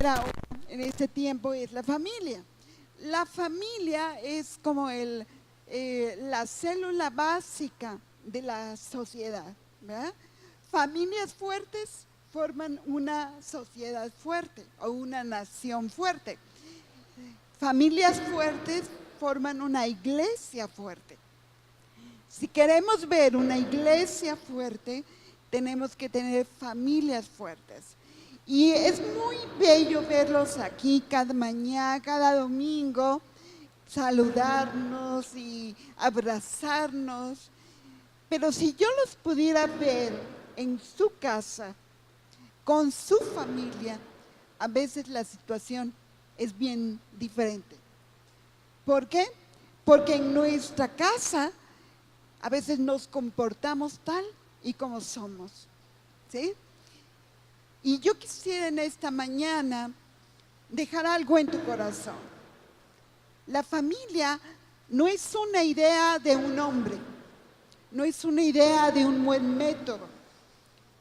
ahora, en este tiempo, es la familia. La familia es como la célula básica de la sociedad, ¿verdad? Familias fuertes forman una sociedad fuerte o una nación fuerte. Familias fuertes forman una iglesia fuerte. Si queremos ver una iglesia fuerte, tenemos que tener familias fuertes. Y es muy bello verlos aquí cada mañana, cada domingo, saludarnos y abrazarnos. Pero si yo los pudiera ver en su casa, con su familia, a veces la situación es bien diferente. ¿Por qué? Porque en nuestra casa a veces nos comportamos tal y como somos, ¿sí? Y yo quisiera en esta mañana dejar algo en tu corazón. La familia no es una idea de un hombre, no es una idea de un buen método,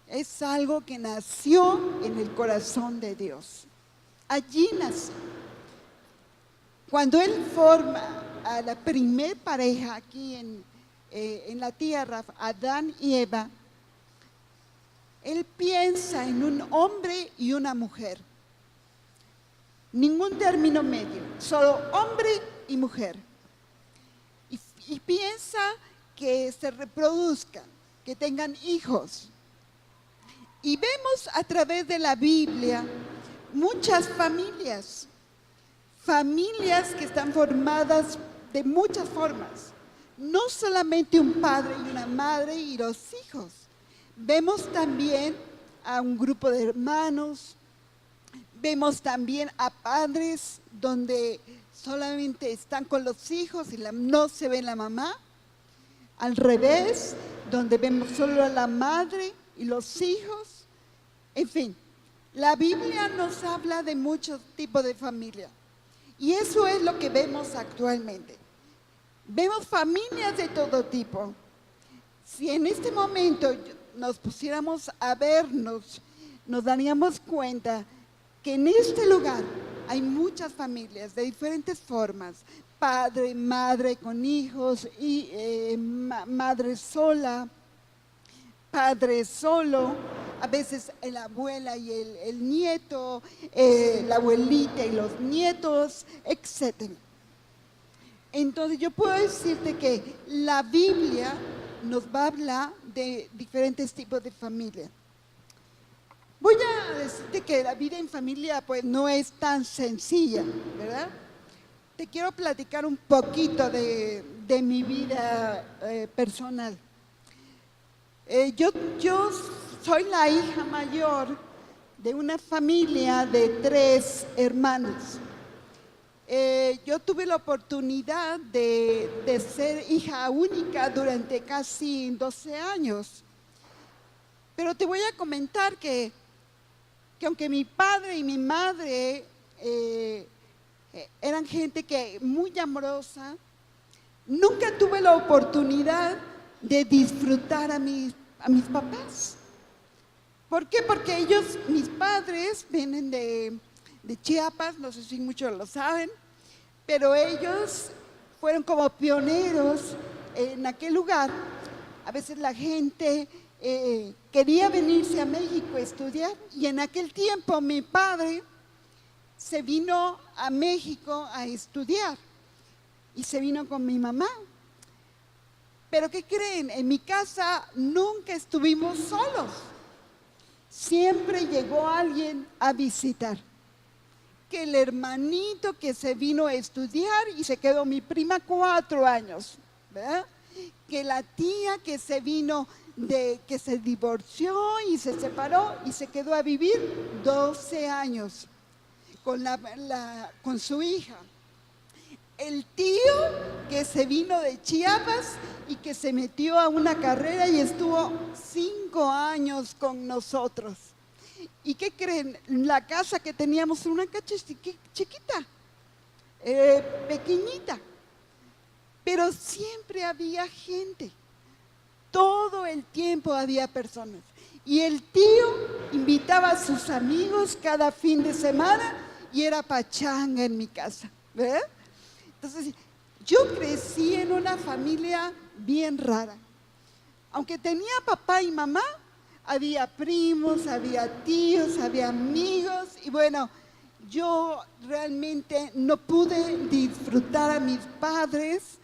es algo que nació en el corazón de Dios. Allí nació. Cuando Él forma a la primer pareja aquí en la tierra, Adán y Eva, Él piensa en un hombre y una mujer. Ningún término medio, solo hombre y mujer. Y piensa que se reproduzcan, que tengan hijos. Y vemos a través de la Biblia muchas familias que están formadas de muchas formas. No solamente un padre y una madre y los hijos. Vemos también a un grupo de hermanos, vemos también a padres donde solamente están con los hijos y no se ve la mamá. Al revés, donde vemos solo a la madre y los hijos. En fin, la Biblia nos habla de muchos tipos de familia. Y eso es lo que vemos actualmente. Vemos familias de todo tipo. Si en este momento nos pusiéramos a vernos, nos daríamos cuenta que en este lugar hay muchas familias de diferentes formas. Padre, madre con hijos, y madre sola, padre solo, a veces la abuela y el nieto, la abuelita y los nietos, etc. Entonces yo puedo decirte que la Biblia nos va a hablar de diferentes tipos de familia. Voy a decirte que la vida en familia pues no es tan sencilla, ¿verdad? Te quiero platicar un poquito de mi vida personal. Yo soy la hija mayor de una familia de 3 hermanos. Yo tuve la oportunidad de ser hija única durante casi 12 años. Pero te voy a comentar que aunque mi padre y mi madre eran gente muy amorosa, nunca tuve la oportunidad de disfrutar a mis papás. ¿Por qué? Porque ellos, mis padres, vienen de Chiapas, no sé si muchos lo saben, pero ellos fueron como pioneros en aquel lugar. A veces la gente quería venirse a México a estudiar y en aquel tiempo mi padre se vino a México a estudiar y se vino con mi mamá. Pero ¿qué creen? En mi casa nunca estuvimos solos. Siempre llegó alguien a visitar. Que el hermanito que se vino a estudiar y se quedó mi prima 4 años, ¿verdad? Que la tía que se vino que se divorció y se separó y se quedó a vivir 12 años con su hija. El tío que se vino de Chiapas y que se metió a una carrera y estuvo 5 años con nosotros. ¿Y qué creen? La casa que teníamos era una casa chiquita, pequeñita, pero siempre había gente. Todo el tiempo había personas. Y el tío invitaba a sus amigos cada fin de semana y era pachanga en mi casa, ¿verdad? Entonces, yo crecí en una familia bien rara. Aunque tenía papá y mamá, había primos, había tíos, había amigos, y bueno, yo realmente no pude disfrutar a mis padres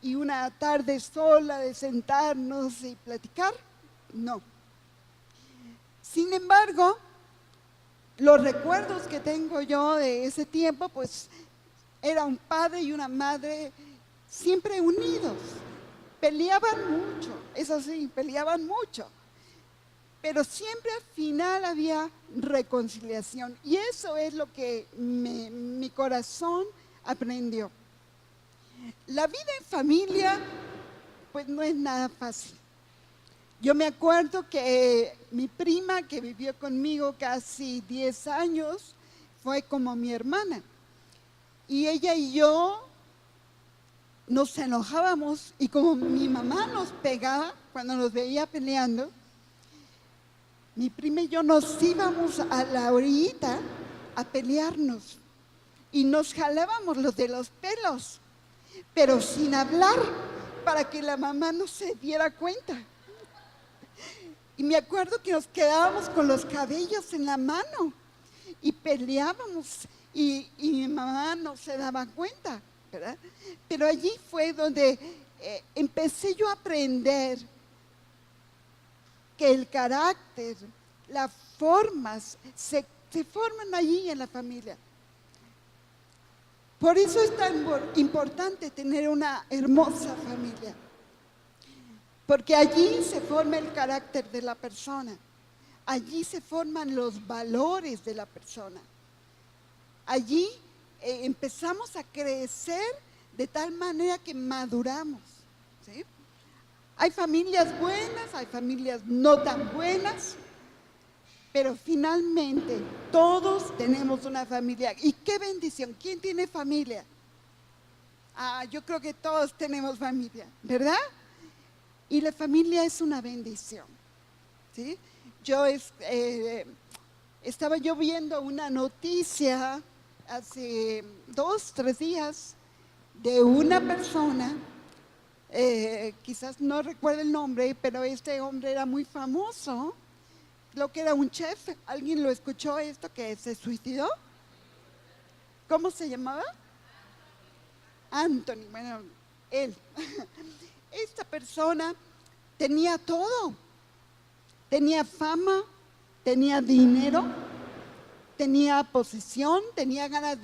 y una tarde sola de sentarnos y platicar, no. Sin embargo, los recuerdos que tengo yo de ese tiempo, pues era un padre y una madre siempre unidos. Peleaban mucho, eso sí, peleaban mucho. Pero siempre al final había reconciliación. Y eso es lo que mi corazón aprendió. La vida en familia, pues no es nada fácil. Yo me acuerdo que mi prima, que vivió conmigo casi 10 años, fue como mi hermana. Y ella y yo nos enojábamos, y como mi mamá nos pegaba cuando nos veía peleando, mi prima y yo nos íbamos a la orillita a pelearnos y nos jalábamos los de los pelos, pero sin hablar, para que la mamá no se diera cuenta. Y me acuerdo que nos quedábamos con los cabellos en la mano y peleábamos, y mi mamá no se daba cuenta, ¿verdad? Pero allí fue donde empecé yo a aprender que el carácter, las formas, se forman allí en la familia. Por eso es tan importante tener una hermosa familia, porque allí se forma el carácter de la persona, allí se forman los valores de la persona, allí empezamos a crecer de tal manera que maduramos, ¿sí? Hay familias buenas, hay familias no tan buenas, pero finalmente todos tenemos una familia. Y qué bendición. ¿Quién tiene familia? Yo creo que todos tenemos familia, ¿verdad? Y la familia es una bendición, ¿sí? Estaba yo viendo una noticia hace 2, 3 días de una persona, quizás no recuerdo el nombre, pero este hombre era muy famoso, lo que era un chef. ¿Alguien lo escuchó esto, que se suicidó? ¿Cómo se llamaba? Anthony, bueno, él. Esta persona tenía todo, tenía fama, tenía dinero, tenía posesión, tenía ganas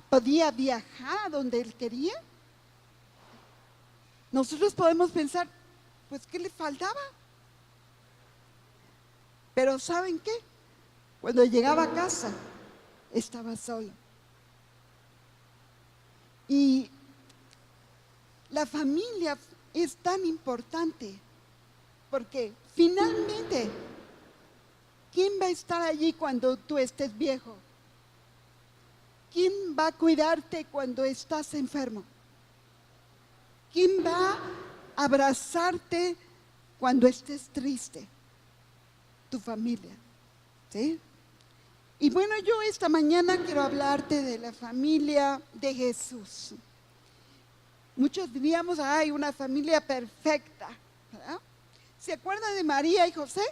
podía viajar a donde él quería. Nosotros podemos pensar, pues, ¿qué le faltaba? Pero ¿saben qué? Cuando llegaba a casa, estaba solo. Y la familia es tan importante, porque finalmente, ¿quién va a estar allí cuando tú estés viejo? ¿Quién va a cuidarte cuando estás enfermo? ¿Quién va a abrazarte cuando estés triste? Tu familia, ¿sí? Y bueno, yo esta mañana quiero hablarte de la familia de Jesús. Muchos diríamos, hay una familia perfecta, ¿verdad? ¿Se acuerdan de María y José?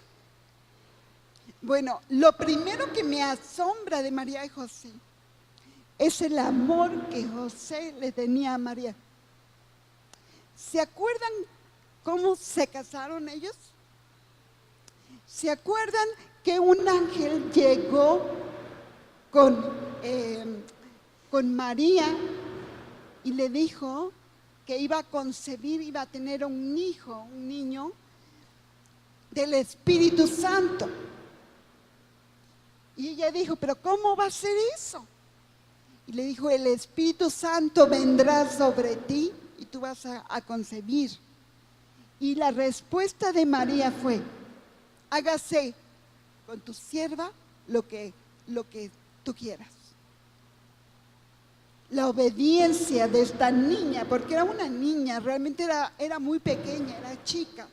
Bueno, lo primero que me asombra de María y José es el amor que José le tenía a María. ¿Se acuerdan cómo se casaron ellos? ¿Se acuerdan que un ángel llegó con María y le dijo que iba a concebir, iba a tener un hijo, un niño del Espíritu Santo? Y ella dijo, ¿pero cómo va a ser eso? Y le dijo, el Espíritu Santo vendrá sobre ti y tú vas a concebir. Y la respuesta de María fue, hágase con tu sierva lo que tú quieras. La obediencia de esta niña, porque era una niña, realmente era muy pequeña, era chica.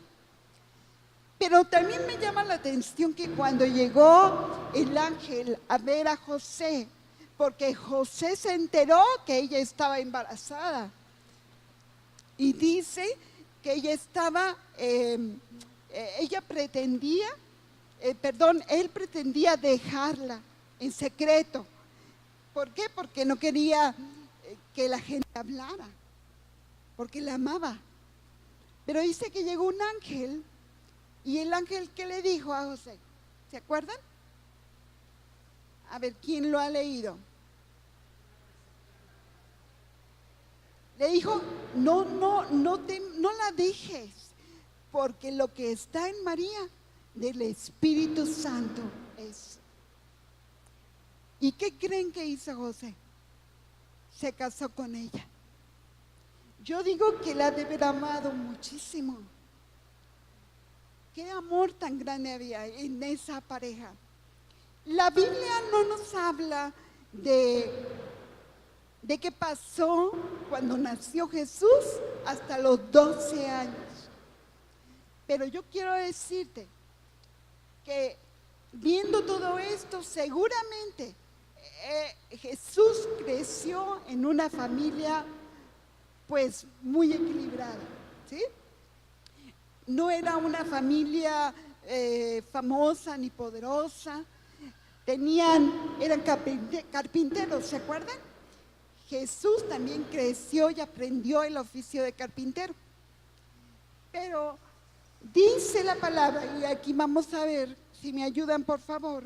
Pero también me llama la atención que cuando llegó el ángel a ver a José, porque José se enteró que ella estaba embarazada, y dice que ella estaba, ella pretendía, él pretendía dejarla en secreto. ¿Por qué? Porque no quería que la gente hablara, porque la amaba. Pero dice que llegó un ángel, y el ángel, ¿qué le dijo a José? ¿Se acuerdan? A ver, ¿quién lo ha leído? Le dijo, no la dejes, porque lo que está en María del Espíritu Santo es. ¿Y qué creen que hizo José? Se casó con ella. Yo digo que la debe haber amado muchísimo. Qué amor tan grande había en esa pareja. La Biblia no nos habla de qué pasó cuando nació Jesús hasta los 12 años. Pero yo quiero decirte que viendo todo esto, seguramente Jesús creció en una familia pues muy equilibrada, ¿sí? No era una familia famosa ni poderosa, eran carpinteros, ¿se acuerdan? Jesús también creció y aprendió el oficio de carpintero. Pero dice la palabra, y aquí vamos a ver, si me ayudan por favor.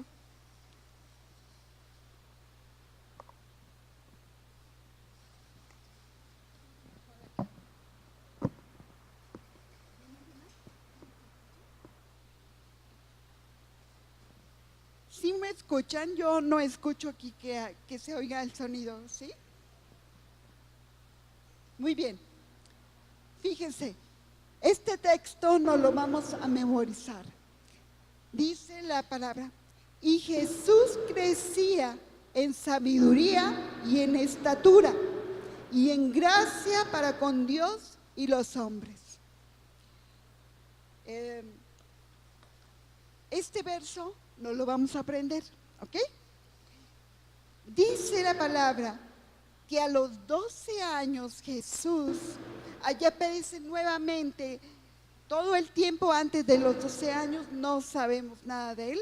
¿Sí me escuchan? Yo no escucho aquí que se oiga el sonido, ¿sí? Muy bien. Fíjense, este texto no lo vamos a memorizar. Dice la palabra, y Jesús crecía en sabiduría y en estatura y en gracia para con Dios y los hombres. Este verso no lo vamos a aprender, ¿ok? Dice la palabra que a los 12 años Jesús, allá aparece nuevamente, todo el tiempo antes de los 12 años no sabemos nada de él,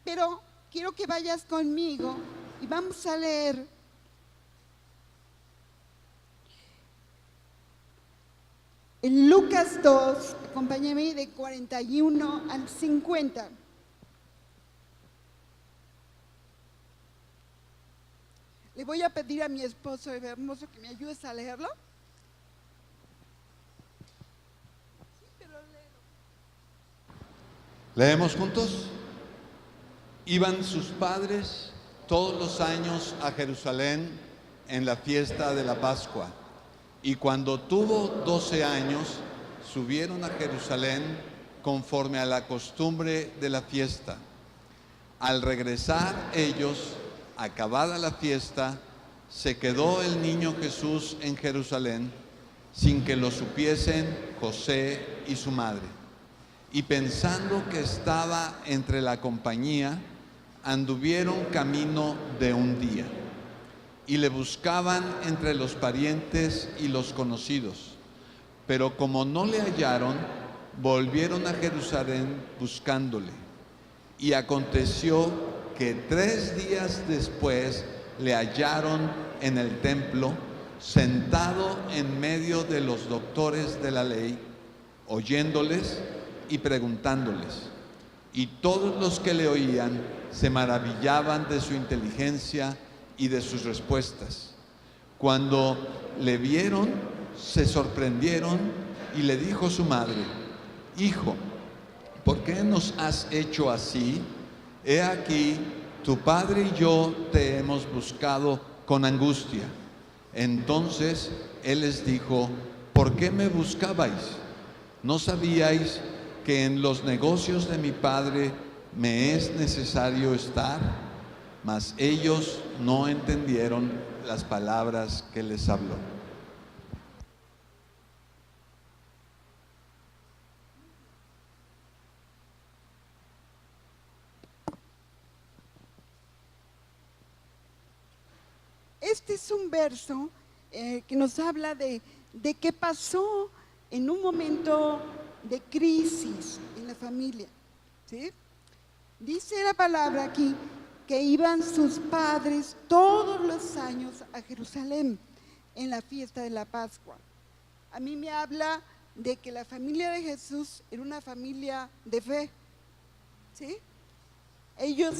pero quiero que vayas conmigo y vamos a leer en Lucas 2, acompáñame, de 41 al 50. Le voy a pedir a mi esposo hermoso que me ayudes a leerlo. Sí, pero léelo. ¿Leemos juntos? Iban sus padres todos los años a Jerusalén en la fiesta de la Pascua, y cuando tuvo 12 años, subieron a Jerusalén conforme a la costumbre de la fiesta. Al regresar ellos, acabada la fiesta, se quedó el niño Jesús en Jerusalén, sin que lo supiesen José y su madre. Y pensando que estaba entre la compañía, anduvieron camino de un día, y le buscaban entre los parientes y los conocidos. Pero como no le hallaron, volvieron a Jerusalén buscándole. Y aconteció que 3 días después le hallaron en el templo, sentado en medio de los doctores de la ley, oyéndoles y preguntándoles. Y todos los que le oían se maravillaban de su inteligencia y de sus respuestas. Cuando le vieron, se sorprendieron, y le dijo su madre: Hijo, ¿por qué nos has hecho así? He aquí, tu padre y yo te hemos buscado con angustia. Entonces él les dijo: ¿por qué me buscabais? ¿No sabíais que en los negocios de mi padre me es necesario estar? Mas ellos no entendieron las palabras que les habló. este es un verso que nos habla de qué pasó en un momento de crisis en la familia, ¿sí? Dice la palabra aquí que iban sus padres todos los años a Jerusalén en la fiesta de la Pascua. A mí me habla de que la familia de Jesús era una familia de fe, ¿sí? Ellos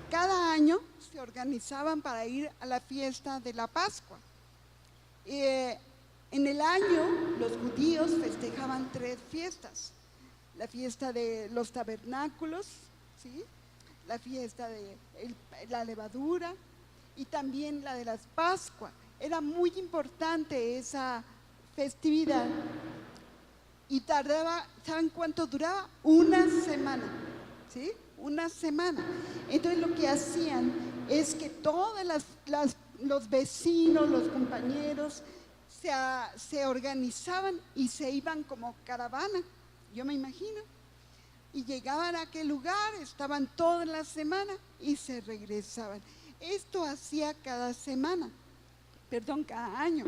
cada año se organizaban para ir a la fiesta de la Pascua. En el año los judíos festejaban 3 fiestas: la fiesta de los tabernáculos, ¿sí?, la fiesta de la levadura y también la de las Pascuas. Era muy importante esa festividad y tardaba, ¿saben cuánto duraba? Una semana, ¿sí? Una semana. Entonces lo que hacían es que todos los vecinos, los compañeros se organizaban y se iban como caravana, yo me imagino, y llegaban a aquel lugar, estaban toda la semana y se regresaban. Esto hacía cada año.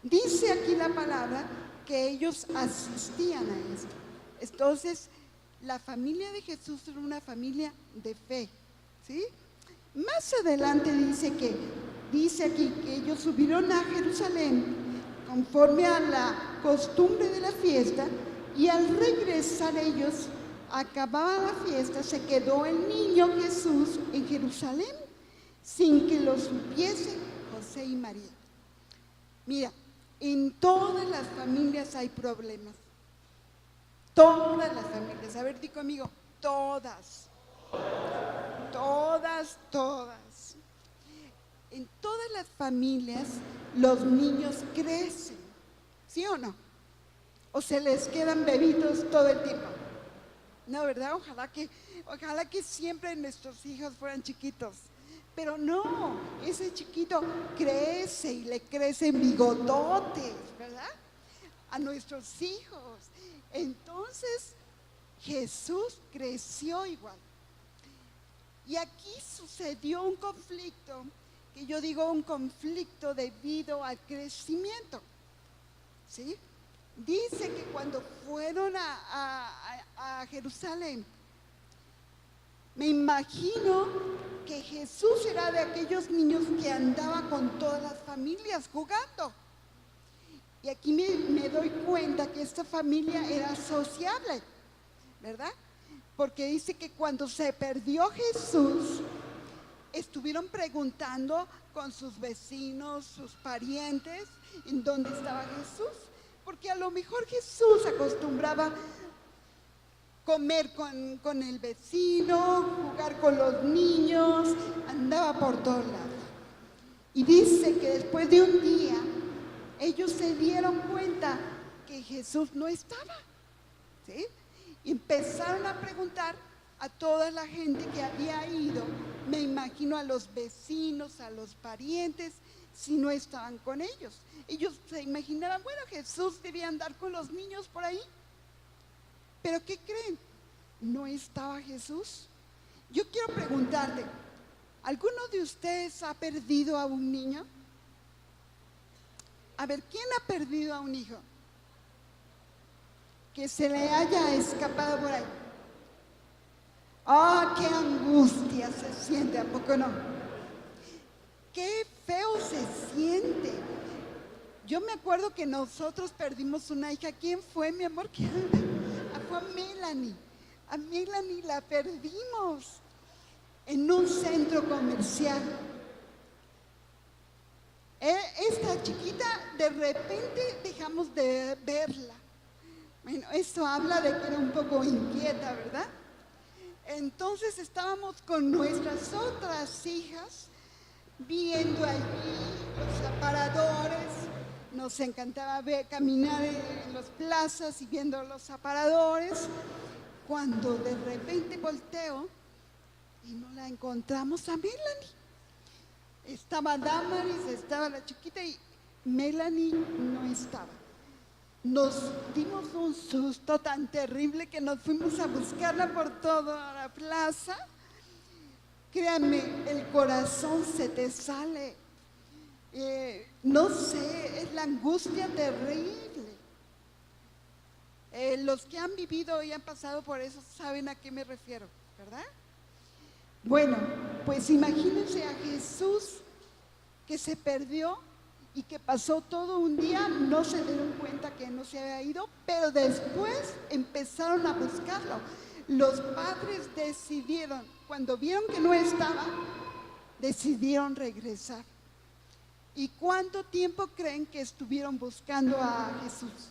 Dice aquí la palabra que ellos asistían a esto. Entonces, la familia de Jesús era una familia de fe, ¿sí? Más adelante dice aquí que ellos subieron a Jerusalén conforme a la costumbre de la fiesta, y al regresar ellos, acababa la fiesta, se quedó el niño Jesús en Jerusalén sin que lo supiese José y María. Mira, en todas las familias hay problemas. Todas las familias. A ver, di conmigo, todas. Todas, todas. En todas las familias los niños crecen, ¿sí o no? ¿O se les quedan bebitos todo el tiempo? No, ¿verdad? Ojalá que siempre nuestros hijos fueran chiquitos. Pero no, ese chiquito crece y le crecen bigototes, ¿verdad? A nuestros hijos. Entonces, Jesús creció igual. Y aquí sucedió un conflicto, que yo digo un conflicto debido al crecimiento, ¿sí? Dice que cuando fueron a Jerusalén, me imagino que Jesús era de aquellos niños que andaba con todas las familias jugando. Y aquí me doy cuenta que esta familia era sociable, ¿verdad? Porque dice que cuando se perdió Jesús, estuvieron preguntando con sus vecinos, sus parientes, en dónde estaba Jesús. Porque a lo mejor Jesús acostumbraba comer con el vecino, jugar con los niños, andaba por todos lados. Y dice que después de un día, ellos se dieron cuenta que Jesús no estaba, ¿sí? Y empezaron a preguntar a toda la gente que había ido, me imagino a los vecinos, a los parientes, si no estaban con ellos. Ellos se imaginaban, bueno, Jesús debía andar con los niños por ahí. ¿Pero qué creen? ¿No estaba Jesús? Yo quiero preguntarte, ¿alguno de ustedes ha perdido a un niño? A ver, ¿quién ha perdido a un hijo? Que se le haya escapado por ahí. ¡Ah, qué angustia se siente! ¿A poco no? ¡Qué feo se siente! Yo me acuerdo que nosotros perdimos una hija. ¿Quién fue, mi amor? Fue a Melanie. A Melanie la perdimos en un centro comercial. Esta chiquita, de repente dejamos de verla. Bueno, eso habla de que era un poco inquieta, ¿verdad? Entonces estábamos con nuestras otras hijas viendo allí los aparadores. Nos encantaba caminar en las plazas y viendo los aparadores, cuando de repente volteo y no la encontramos a Melanie. Estaba Damaris, estaba la chiquita y Melanie no estaba. Nos dimos un susto tan terrible que nos fuimos a buscarla por toda la plaza. Créanme, el corazón se te sale No sé, es la angustia terrible. Los que han vivido y han pasado por eso saben a qué me refiero, ¿verdad? Bueno, pues imagínense a Jesús que se perdió y que pasó todo un día, no se dieron cuenta que no se había ido, pero después empezaron a buscarlo. Los padres decidieron, cuando vieron que no estaba, decidieron regresar. ¿Y cuánto tiempo creen que estuvieron buscando a Jesús?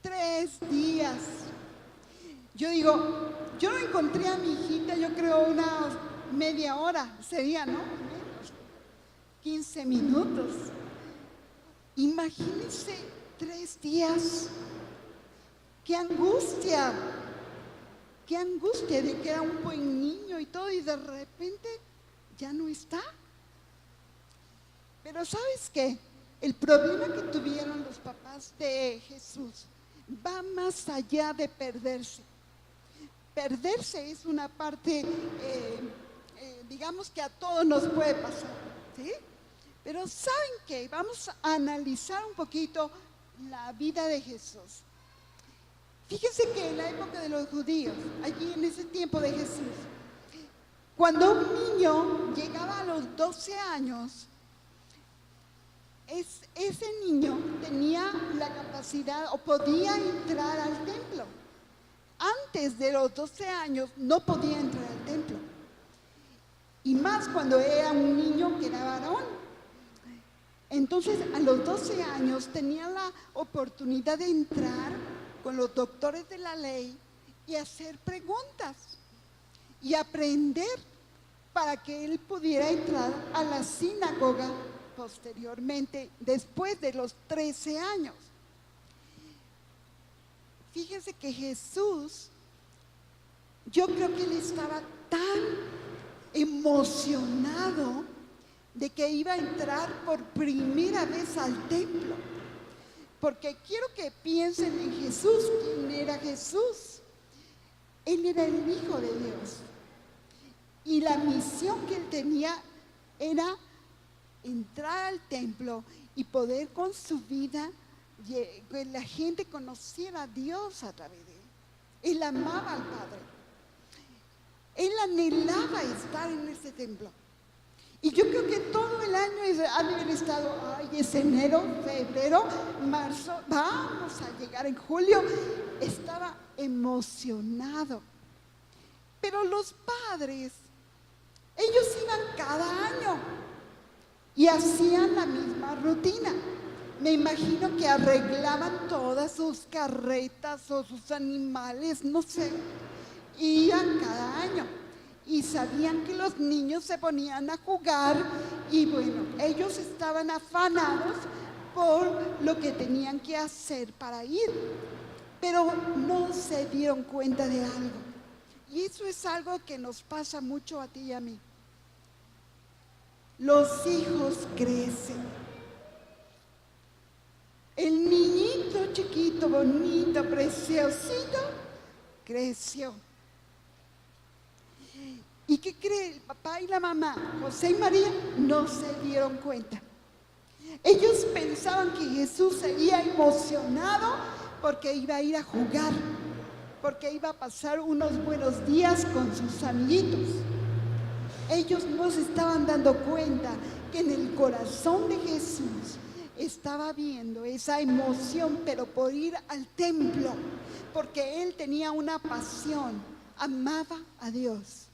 3 días. Yo digo, yo no encontré a mi hijita, yo creo una media hora sería, ¿no? 15 minutos. Imagínense 3 días. ¡Qué angustia! ¡Qué angustia de que era un buen niño y todo, y de repente ya no está! Pero ¿sabes qué? El problema que tuvieron los papás de Jesús va más allá de perderse. Perderse es una parte, digamos que a todos nos puede pasar, ¿sí? Pero ¿saben qué? Vamos a analizar un poquito la vida de Jesús. Fíjense que en la época de los judíos, allí en ese tiempo de Jesús, cuando un niño llegaba a los 12 años, ese niño tenía la capacidad o podía entrar al templo. Antes de los 12 años no podía entrar al templo. Y más cuando era un niño que era varón. Entonces, a los 12 años tenía la oportunidad de entrar con los doctores de la ley y hacer preguntas y aprender para que él pudiera entrar a la sinagoga posteriormente, después de los 13 años. Fíjense que Jesús, yo creo que él estaba tan emocionado de que iba a entrar por primera vez al templo. Porque quiero que piensen en Jesús. ¿Quién era Jesús? Él era el Hijo de Dios. Y la misión que él tenía era entrar al templo y poder con su vida que la gente conociera a Dios a través de él. Él amaba al Padre. Él anhelaba estar en ese templo. Y yo creo que todo el año ha de haber estado, ay, es enero, febrero, marzo, vamos a llegar en julio. Estaba emocionado. Pero los padres, ellos iban cada año y hacían la misma rutina. Me imagino que arreglaban todas sus carretas o sus animales, no sé, iban cada año. Y sabían que los niños se ponían a jugar y bueno, ellos estaban afanados por lo que tenían que hacer para ir, pero no se dieron cuenta de algo. Y eso es algo que nos pasa mucho a ti y a mí. Los hijos crecen. El niñito chiquito, bonito, preciosito, creció. ¿Y qué cree? El papá y la mamá, José y María, no se dieron cuenta. Ellos pensaban que Jesús seguía emocionado porque iba a ir a jugar, porque iba a pasar unos buenos días con sus amiguitos. Ellos no se estaban dando cuenta que en el corazón de Jesús estaba viendo esa emoción, pero por ir al templo, porque él tenía una pasión, amaba a Dios.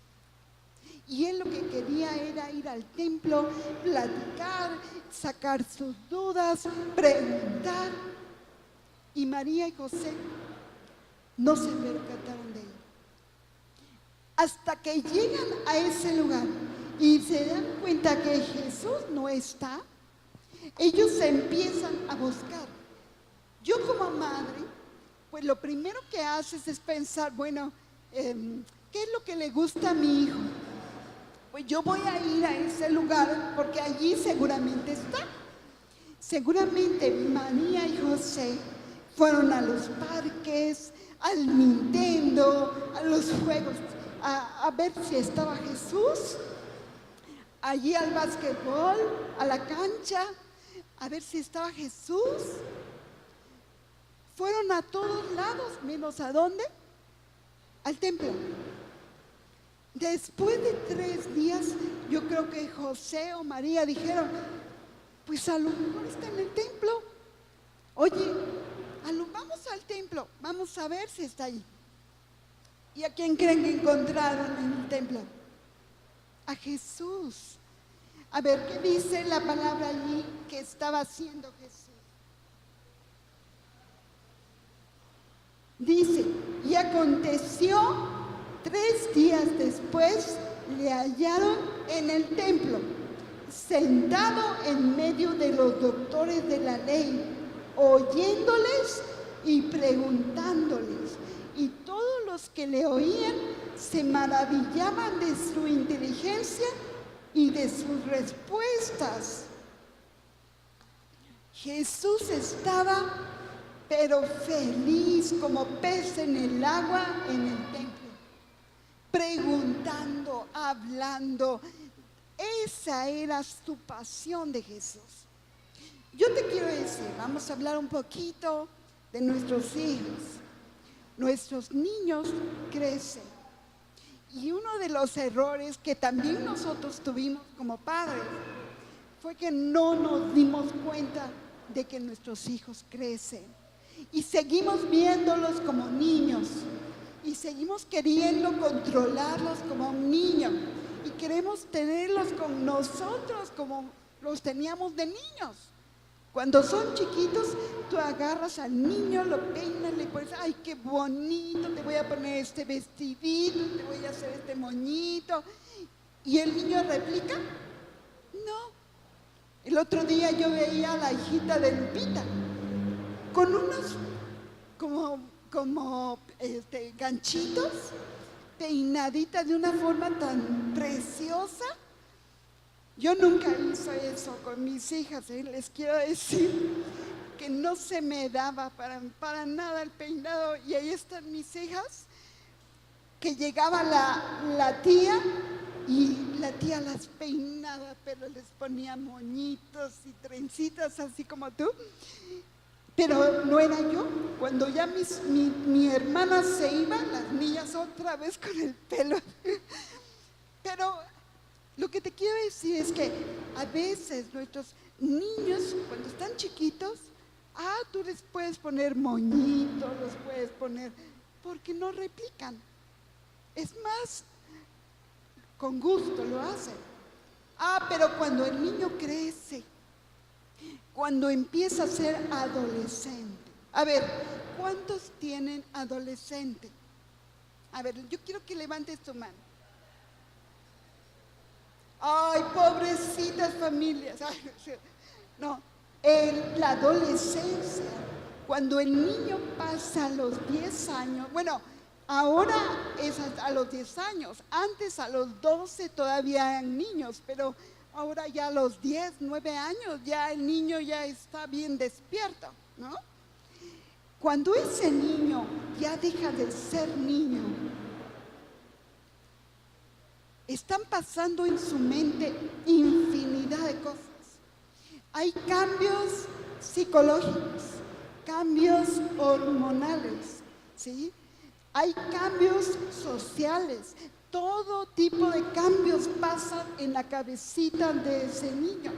Y él lo que quería era ir al templo, platicar, sacar sus dudas, preguntar. Y María y José no se percataron de él. Hasta que llegan a ese lugar y se dan cuenta que Jesús no está, ellos se empiezan a buscar. Yo como madre, pues lo primero que haces es pensar, bueno, ¿qué es lo que le gusta a mi hijo? Pues yo voy a ir a ese lugar porque allí seguramente está. Seguramente María y José fueron a los parques, al Nintendo, a los juegos, a ver si estaba Jesús, allí al básquetbol, a la cancha, a ver si estaba Jesús. Fueron a todos lados, menos ¿a dónde? Al templo. Después de 3 días, yo creo que José o María dijeron, pues a lo mejor está en el templo. Oye, vamos al templo, vamos a ver si está ahí. ¿Y a quién creen que encontraron en el templo? A Jesús. A ver, ¿qué dice la palabra allí que estaba haciendo Jesús? Dice, y aconteció 3 días después, le hallaron en el templo, sentado en medio de los doctores de la ley, oyéndoles y preguntándoles. Y todos los que le oían se maravillaban de su inteligencia y de sus respuestas. Jesús estaba pero feliz como pez en el agua en el templo, preguntando, hablando. Esa era su pasión de Jesús. Yo te quiero decir, vamos a hablar un poquito de nuestros hijos. Nuestros niños crecen. Y uno de los errores que también nosotros tuvimos como padres fue que no nos dimos cuenta de que nuestros hijos crecen. Y seguimos viéndolos como niños. Y seguimos queriendo controlarlos como un niño. Y queremos tenerlos con nosotros como los teníamos de niños. Cuando son chiquitos, tú agarras al niño, lo peinas, le pones, ay, qué bonito, te voy a poner este vestidito, te voy a hacer este moñito. ¿Y el niño replica? No. El otro día yo veía a la hijita de Lupita con unos como ganchitos, peinadita de una forma tan preciosa. Yo nunca hice eso con mis hijas, les quiero decir que no se me daba para nada el peinado. Y ahí están mis hijas, que llegaba la tía y la tía las peinaba, pero les ponía moñitos y trencitas así como tú. Pero no era yo. Cuando ya mi hermana se iba, las niñas otra vez con el pelo. Pero lo que te quiero decir es que a veces nuestros niños, cuando están chiquitos, tú les puedes poner moñitos, los puedes poner, porque no replican. Es más, con gusto lo hacen. Pero cuando el niño crece, cuando empieza a ser adolescente. A ver, ¿cuántos tienen adolescente? A ver, yo quiero que levantes tu mano. Ay, pobrecitas familias. No, la adolescencia, cuando el niño pasa los 10 años, bueno, ahora es a los 10 años, antes a los 12 todavía eran niños, pero ahora ya a los 10, 9 años ya el niño ya está bien despierto, ¿no? Cuando ese niño ya deja de ser niño, están pasando en su mente infinidad de cosas. Hay cambios psicológicos, cambios hormonales, ¿sí? Hay cambios sociales. Todo tipo de cambios pasan en la cabecita de ese niño.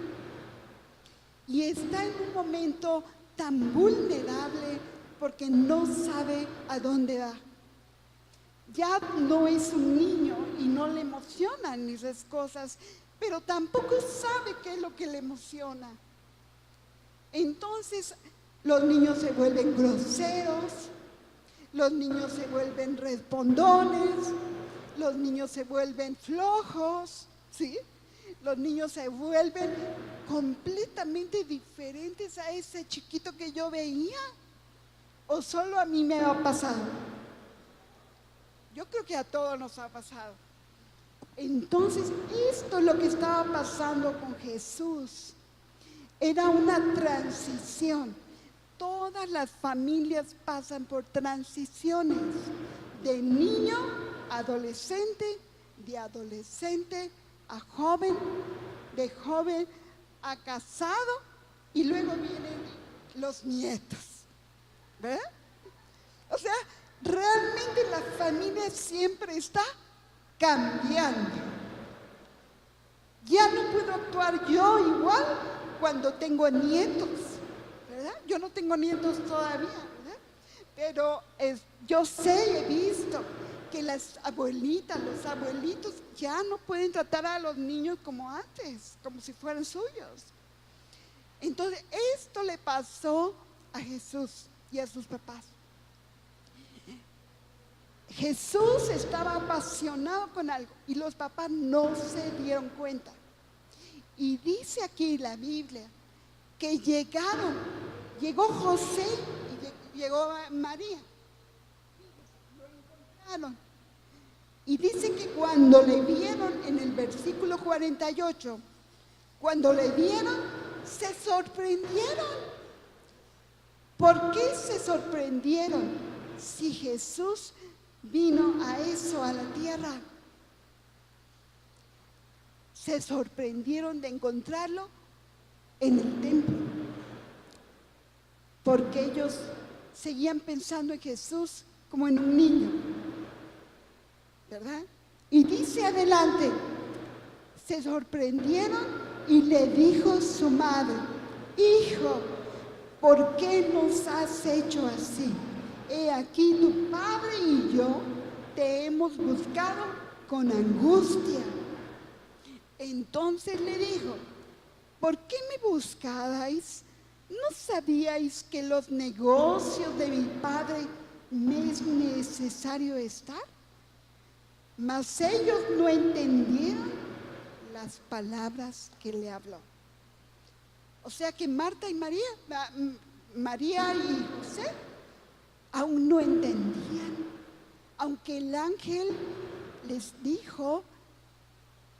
Y está en un momento tan vulnerable porque no sabe a dónde va. Ya no es un niño y no le emocionan esas cosas, pero tampoco sabe qué es lo que le emociona. Entonces, los niños se vuelven groseros, los niños se vuelven respondones, los niños se vuelven flojos, ¿sí? Los niños se vuelven completamente diferentes a ese chiquito que yo veía. ¿O solo a mí me ha pasado? Yo creo que a todos nos ha pasado. Entonces, esto es lo que estaba pasando con Jesús. Era una transición. Todas las familias pasan por transiciones. De niño a adolescente, de adolescente a joven, de joven a casado, y luego vienen los nietos, ¿verdad? O sea, realmente la familia siempre está cambiando. Ya no puedo actuar yo igual cuando tengo nietos, ¿verdad? Yo no tengo nietos todavía, ¿verdad? Pero yo sé, he visto que las abuelitas, los abuelitos ya no pueden tratar a los niños como antes, como si fueran suyos. Entonces, esto le pasó a Jesús y a sus papás. Jesús estaba apasionado con algo y los papás no se dieron cuenta. Y dice aquí la Biblia que llegó José y llegó María. Lo encontraron. Y dice que cuando le vieron en el versículo 48, cuando le vieron, se sorprendieron. ¿Por qué se sorprendieron si Jesús vino a eso, a la tierra? Se sorprendieron de encontrarlo en el templo, porque ellos seguían pensando en Jesús como en un niño, ¿verdad? Y dice adelante, se sorprendieron y le dijo su madre: hijo, ¿por qué nos has hecho así? He aquí tu padre y yo te hemos buscado con angustia. Entonces le dijo: ¿por qué me buscabais? ¿No sabíais que los negocios de mi padre me es necesario estar? Mas ellos no entendieron las palabras que le habló. O sea que Marta y María y José aún no entendían, aunque el ángel les dijo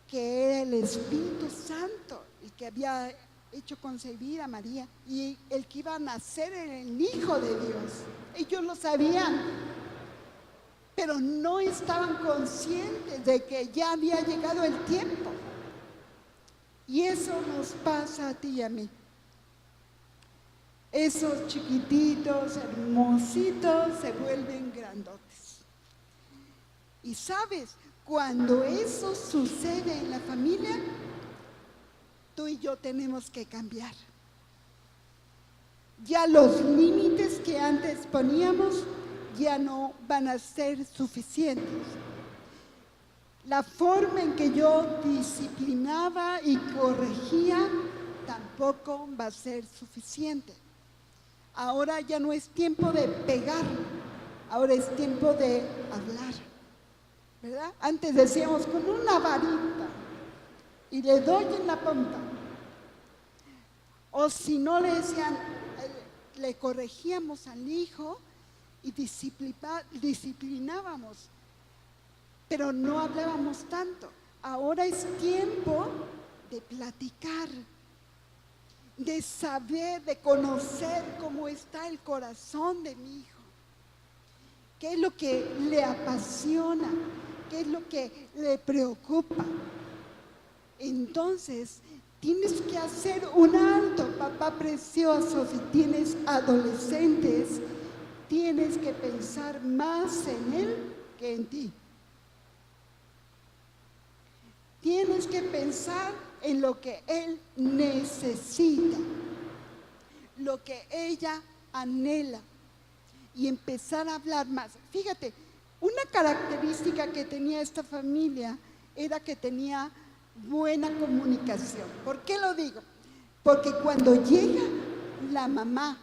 que era el Espíritu Santo el que había hecho concebir a María y el que iba a nacer era el Hijo de Dios. Ellos lo sabían, pero no estaban conscientes de que ya había llegado el tiempo. Y eso nos pasa a ti y a mí. Esos chiquititos, hermositos, se vuelven grandotes. Y sabes, cuando eso sucede en la familia, tú y yo tenemos que cambiar. Ya los límites que antes poníamos ya no van a ser suficientes. La forma en que yo disciplinaba y corregía tampoco va a ser suficiente. Ahora ya no es tiempo de pegar, ahora es tiempo de hablar, ¿verdad? Antes decíamos con una varita y le doy en la punta. O si no, le decían, le corregíamos al hijo y disciplinábamos, pero no hablábamos tanto. Ahora es tiempo de platicar, de saber, de conocer cómo está el corazón de mi hijo, qué es lo que le apasiona, qué es lo que le preocupa. Entonces, tienes que hacer un alto, papá precioso. Si tienes adolescentes, tienes que pensar más en él que en ti. Tienes que pensar en lo que él necesita, lo que ella anhela, y empezar a hablar más. Fíjate, una característica que tenía esta familia era que tenía buena comunicación. ¿Por qué lo digo? Porque cuando llega la mamá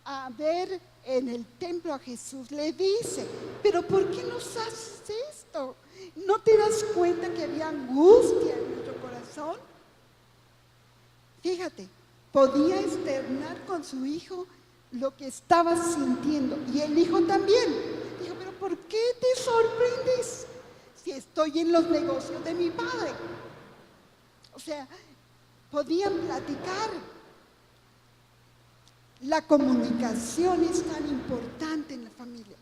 a ver en el templo a Jesús, le dice: pero ¿por qué nos haces esto? ¿No te das cuenta que había angustia en nuestro corazón? Fíjate, podía externar con su hijo lo que estaba sintiendo, y el hijo también. Dijo: pero ¿por qué te sorprendes si estoy en los negocios de mi padre? O sea, podían platicar. La comunicación es tan importante en la familia.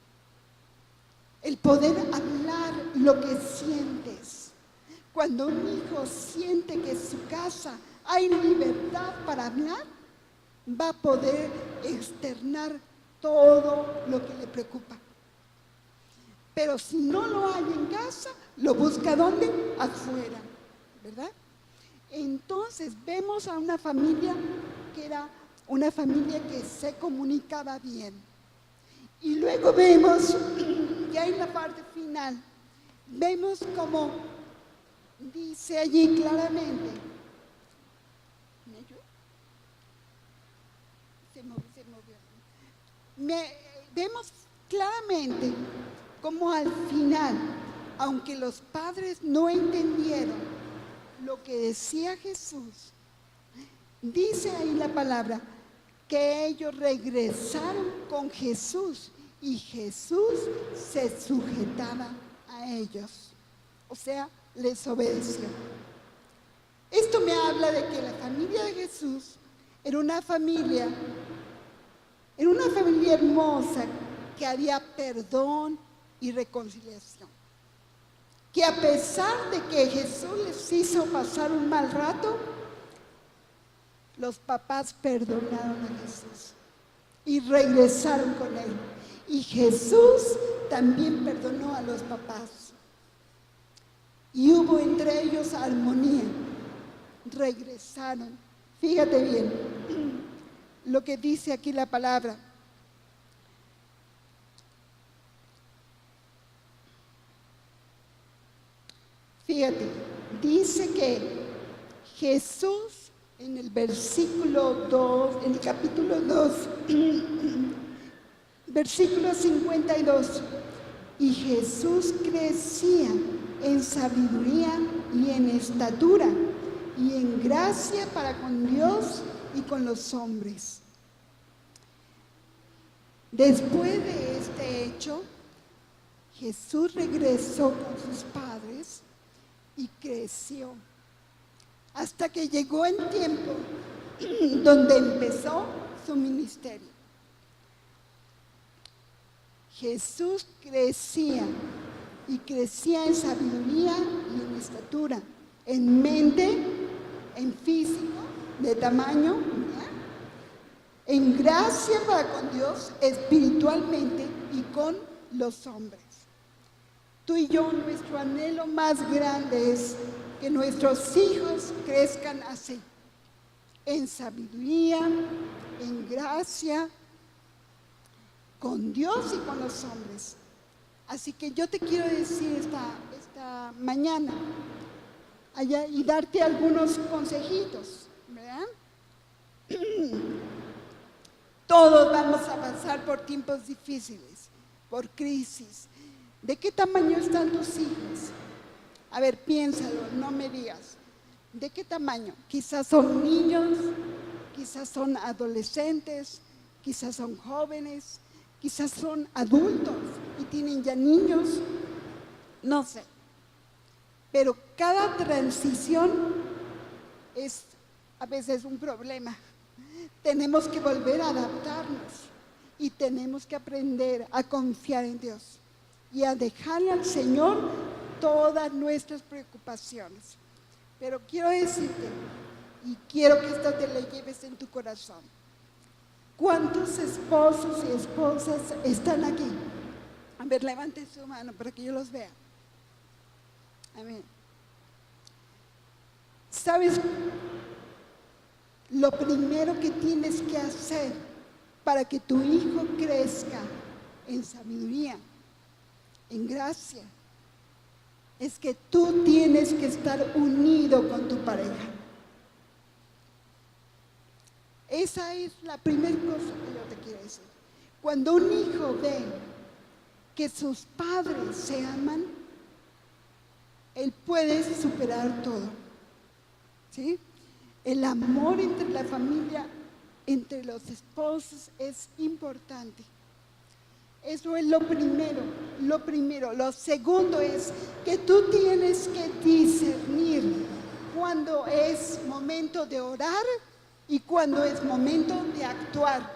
El poder hablar lo que sientes. Cuando un hijo siente que en su casa hay libertad para hablar, va a poder externar todo lo que le preocupa. Pero si no lo hay en casa, lo busca ¿dónde? Afuera, ¿verdad? Entonces vemos a una familia que era una familia que se comunicaba bien. Y luego vemos, ya en la parte final, vemos como dice allí claramente, vemos claramente como al final, aunque los padres no entendieron lo que decía Jesús, dice ahí la palabra, que ellos regresaron con Jesús y Jesús se sujetaba a ellos, o sea, les obedeció. Esto me habla de que la familia de Jesús era una familia hermosa, que había perdón y reconciliación. Que a pesar de que Jesús les hizo pasar un mal rato, los papás perdonaron a Jesús y regresaron con él. Y Jesús también perdonó a los papás. Y hubo entre ellos armonía. Regresaron. Fíjate bien lo que dice aquí la palabra. Fíjate, dice que Jesús en el versículo 2, en el capítulo 2, versículo 52, y Jesús crecía en sabiduría y en estatura y en gracia para con Dios y con los hombres. Después de este hecho, Jesús regresó con sus padres y creció hasta que llegó el tiempo donde empezó su ministerio. Jesús crecía y crecía en sabiduría y en estatura, en mente, en físico, de tamaño, ¿verdad? En gracia para con Dios, espiritualmente y con los hombres. Tú y yo, nuestro anhelo más grande es que nuestros hijos crezcan así, en sabiduría, en gracia, con Dios y con los hombres. Así que yo te quiero decir esta mañana y darte algunos consejitos, ¿verdad? Todos vamos a pasar por tiempos difíciles, por crisis. ¿De qué tamaño están tus hijos? A ver, piénsalo, no me digas. ¿De qué tamaño? Quizás son niños, quizás son adolescentes, quizás son jóvenes, quizás son adultos y tienen ya niños, no sé. Pero cada transición es a veces un problema. Tenemos que volver a adaptarnos y tenemos que aprender a confiar en Dios y a dejarle al Señor todas nuestras preocupaciones. Pero quiero decirte, y quiero que esto te lo lleves en tu corazón, ¿cuántos esposos y esposas están aquí? A ver, levante su mano para que yo los vea. Amén. ¿Sabes? Lo primero que tienes que hacer para que tu hijo crezca en sabiduría, en gracia, es que tú tienes que estar unido con tu pareja. Esa es la primera cosa que yo te quiero decir. Cuando un hijo ve que sus padres se aman, él puede superar todo, ¿sí? El amor entre la familia, entre los esposos es importante. Eso es lo primero. Lo segundo es que tú tienes que discernir cuándo es momento de orar y cuándo es momento de actuar.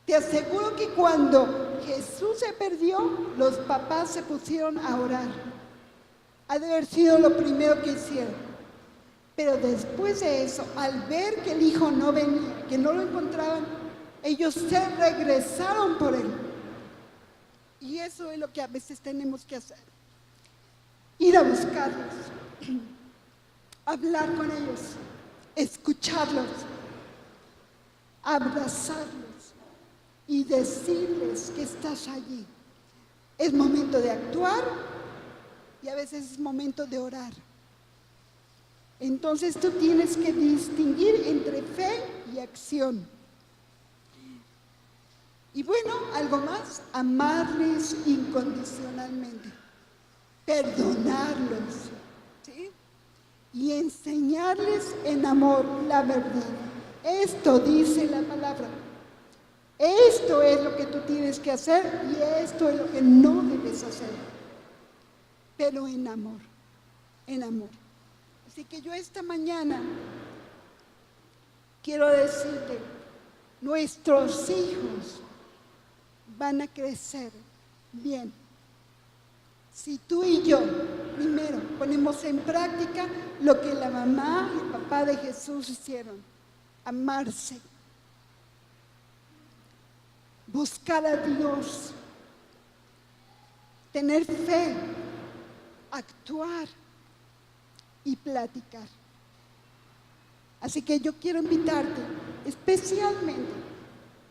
Te aseguro que cuando Jesús se perdió, los papás se pusieron a orar, Ha de haber sido lo primero que hicieron. Pero después de eso, al ver que el hijo no venía, que no lo encontraban, ellos se regresaron por él. Y eso es lo que a veces tenemos que hacer. Ir a buscarlos, hablar con ellos, escucharlos, abrazarlos y decirles que estás allí. Es momento de actuar y a veces es momento de orar. Entonces tú tienes que distinguir entre fe y acción. Y bueno, algo más, amarles incondicionalmente, perdonarlos, ¿sí? Y enseñarles en amor la verdad. Esto dice la palabra. Esto es lo que tú tienes que hacer y esto es lo que no debes hacer. Pero en amor, en amor. Así que yo esta mañana quiero decirte, nuestros hijos van a crecer bien. Si tú y yo, primero, ponemos en práctica lo que la mamá y el papá de Jesús hicieron, amarse, buscar a Dios, tener fe, actuar y platicar. Así que yo quiero invitarte, especialmente,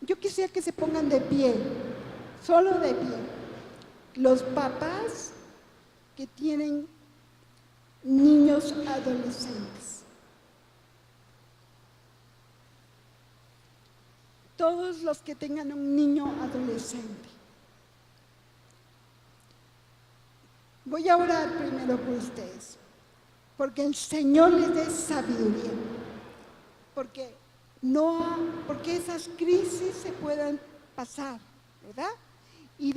yo quisiera que se pongan de pie, solo de pie, los papás que tienen niños adolescentes. Todos los que tengan un niño adolescente. Voy a orar primero por ustedes, porque el Señor les dé sabiduría, porque esas crisis se puedan pasar, ¿verdad? Y